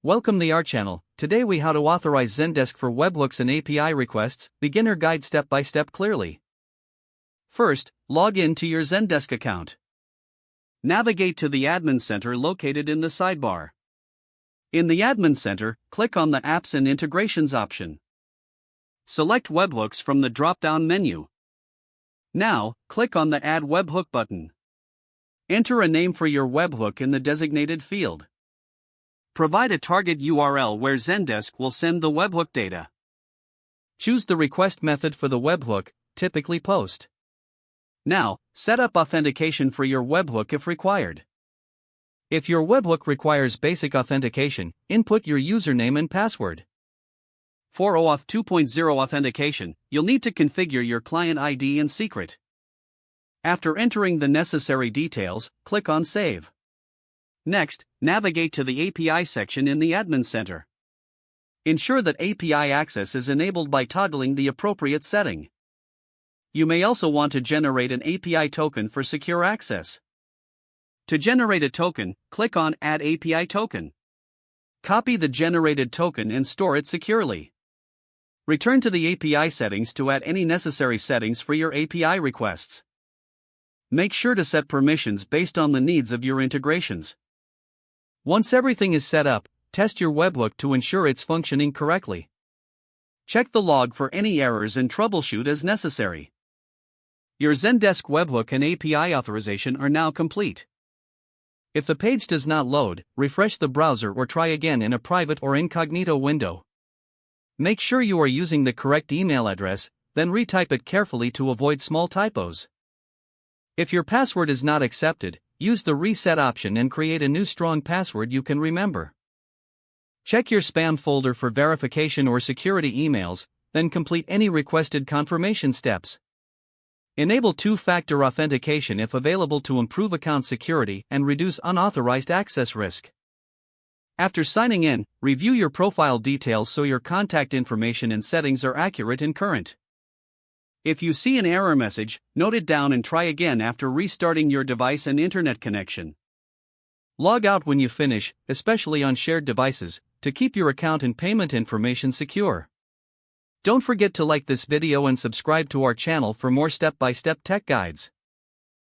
Welcome to our channel. Today we how to authorize Zendesk for webhooks and API requests, beginner guide step by step clearly. First, log in to your Zendesk account. Navigate to the admin center located in the sidebar. In the admin center, click on the Apps and Integrations option. Select Webhooks from the drop-down menu. Now, click on the Add Webhook button. Enter a name for your webhook in the designated field. Provide a target URL where Zendesk will send the webhook data. Choose the request method for the webhook, typically POST. Now, set up authentication for your webhook if required. If your webhook requires basic authentication, input your username and password. For OAuth 2.0 authentication, you'll need to configure your client ID and secret. After entering the necessary details, click on Save. Next, navigate to the API section in the Admin Center. Ensure that API access is enabled by toggling the appropriate setting. You may also want to generate an API token for secure access. To generate a token, click on Add API Token. Copy the generated token and store it securely. Return to the API settings to add any necessary settings for your API requests. Make sure to set permissions based on the needs of your integrations. Once everything is set up, test your webhook to ensure it's functioning correctly. Check the log for any errors and troubleshoot as necessary. Your Zendesk webhook and API authorization are now complete. If the page does not load, refresh the browser or try again in a private or incognito window. Make sure you are using the correct email address, then retype it carefully to avoid small typos. If your password is not accepted, use the reset option and create a new strong password you can remember. Check your spam folder for verification or security emails, then complete any requested confirmation steps. Enable two-factor authentication if available to improve account security and reduce unauthorized access risk. After signing in, review your profile details so your contact information and settings are accurate and current. If you see an error message, note it down and try again after restarting your device and internet connection. Log out when you finish, especially on shared devices, to keep your account and payment information secure. Don't forget to like this video and subscribe to our channel for more step-by-step tech guides.